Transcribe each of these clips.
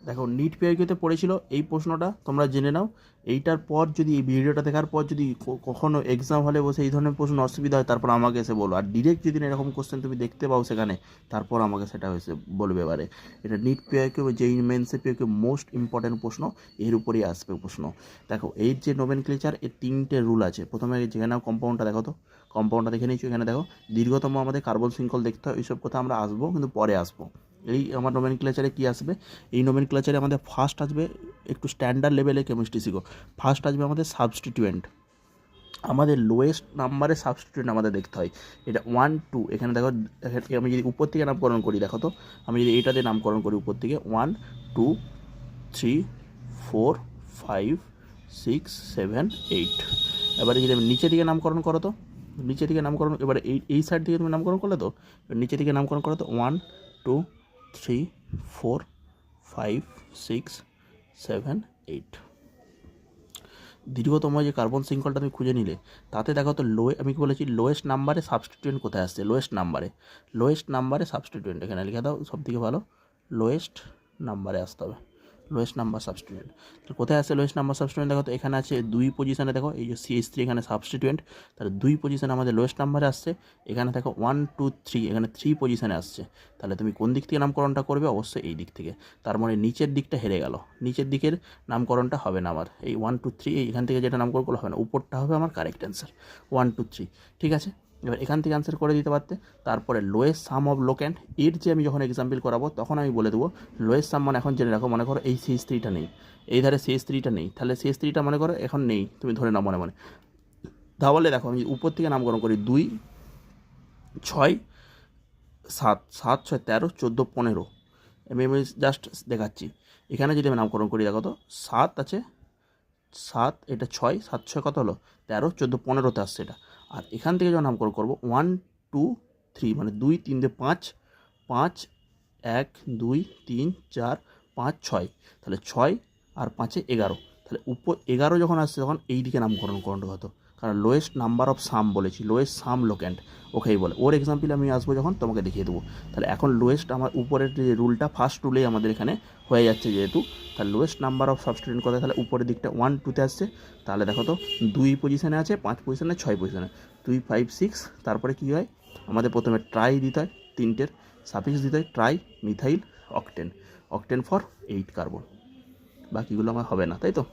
দেখো নিট পিআইকিউতে পড়েছিল এই প্রশ্নটা, তোমরা জেনে নাও। এইটার পর যদি এই ভিডিওটা দেখার পর যদি কখনো এক্সাম হলে বসে এই ধরনের প্রশ্ন অসুবিধা হয়, তারপর আমাকে এসে বলো। আর ডিরেক্ট যদি এরকম কোশ্চেন তুমি দেখতে পাও সেখানে, তারপর আমাকে সেটা এসে বলবে। এবারে এটা নিট পিআইকিউ, যেই মেন্সে পিআইকিউ মোস্ট ইম্পর্ট্যান্ট প্রশ্ন, এর উপরেই আসবে প্রশ্ন। দেখো এর যে নোমেনক্লেচার, এর তিনটে রুল আছে। প্রথমে যেখানে কম্পাউন্ডটা দেখো, তো কম্পাউন্ডটা দেখে নিচ্ছি। এখানে দেখো দীর্ঘতম আমাদের কার্বন শৃঙ্খল দেখতে হয়। এইসব কথা আমরা আসবো, কিন্তু পরে আসবো। এই আমার নোমেনক্লেচারে কী আসবে, এই নোমেনক্লেচারে আমাদের ফার্স্ট আসবে, একটু স্ট্যান্ডার্ড লেভেলে কেমিস্ট্রি শিখো। ফার্স্ট আসবে আমাদের সাবস্টিটিউয়েন্ট, আমাদের লোয়েস্ট নাম্বারে সাবস্টিটিউয়েন্ট আমাদের দেখতে হয়। এটা 1 2, এখানে দেখো, আমি যদি উপর থেকে নামকরণ করি, দেখো তো আমি যদি এইটাতে নামকরণ করি উপর থেকে 1 2 3 4 5 6 7 8। এবারে যদি আমি নিচের দিকে নামকরণ করো, তো নিচের দিকে নামকরণ, এবারে এই সাইড থেকে তুমি নামকরণ করলে, তো নিচের দিকে নামকরণ করো, তো 1 2 3 4 5 6 7 8। দীর্ঘতম যে কার্বন শৃঙ্খলটা তুমি খুঁজে নিলে, তাতে দেখো তো আমি কি বলেছি, লোয়েস্ট নাম্বারে সাবস্টিটিউয়েন্ট কোথায় আসছে, লোয়েস্ট নাম্বারে সাবস্টিটিউয়েন্ট এখানে লিখে দাও, সবথেকে ভালো লোয়েস্ট নাম্বারে আসতে হবে, লোয়েস্ট নাম্বার সাবস্টিটিউয়েন্ট। তো কোথায় আসছে লোয়েস্ট নাম্বার সাবস্টিটিউয়েন্ট, দেখো তো এখানে আছে 2 পজিশনে, দেখো এই যে CH3 এখানে সাবস্টিটিউয়েন্ট, তাহলে 2 পজিশনে আমাদের লোয়েস্ট নাম্বারে আসছে। এখানে দেখো 1 2 3, এখানে 3 পজিশনে আসছে। তাহলে তুমি কোন দিক থেকে নামকরণটা করবে, অবশ্যই এই দিক থেকে। তার মানে নিচের দিকটা হেরে গেল, নিচের দিকের নামকরণটা হবে না আমার। এই 1 2 3 এখান থেকে যেটা নামকরণ করলে হবে না, উপরটা হবে আমার কারেক্ট অ্যান্সার 1 2 3। ঠিক আছে, এবার এখান থেকে আনসার করে দিতে পারতে। তারপরে লোয়েস্ট সাম অফ লোক্যান্ট, এর যে আমি যখন এক্সাম্পল করাবো তখন আমি বলে দেবো লোয়েস্ট সাম মানে এখন জেনে রাখো, মনে করো এই CH3টা নেই, এই ধারে CH3টা নেই, তাহলে CH3টা মনে করো এখন নেই, তুমি ধরে নাও মনে মনে। তাহলে দেখো আমি উপর থেকে নামকরণ করি 2 6 7 7 6 13 14 15। আমি জাস্ট দেখাচ্ছি। এখানে যদি আমি নামকরণ করি, দেখো তো 7 আছে, 7 এটা 6 7 6 কত হলো 13 14 15তে আসছে এটা। আর এখান থেকে যখন নামকরণ করবো 1 2 3, মানে 2 3 দিয়ে 5 5 1 2 3 4 5 6, তাহলে 6 আর 5-এ 11। তাহলে উপর 11 যখন আসছে তখন এই দিকে নামকরণ করতে হতো, কারণ লোয়েস্ট নাম্বার অফ সাম বলেছি, লোয়েস্ট সাম লোক্যান্ট ওকেই বলে। ওর এক্সাম্পল আমি আসবো যখন তোমাকে দেখিয়ে দেবো। তাহলে এখন লোয়েস্ট আমার উপরের যে রুলটা, ফার্স্ট রুলেই আমাদের এখানে হয়ে যাচ্ছে যেহেতু, তাহলে লোয়েস্ট নাম্বার অফ সাবস্টিটিউয়েন্ট কোথায়, তাহলে উপরের দিকটা 1 2-তে আসছে। তাহলে দেখো তো 2 পজিশনে আছে, 5 পজিশনে, 6 পজিশনে, 2 5 6। তারপরে কী হয়, আমাদের প্রথমে ট্রাই দিতে হয়, তিনটের সাফিক্স দিতে হয়, try methyl octane, octane for 8 carbon. বাকিগুলো আমার হবে না, তাই তো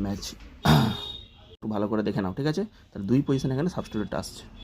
ম্যাচ একটু ভালো করে দেখে নাও। ঠিক আছে, তাহলে 2 পজিশন এখানে সাবস্টিটিউয়েন্ট আসছে।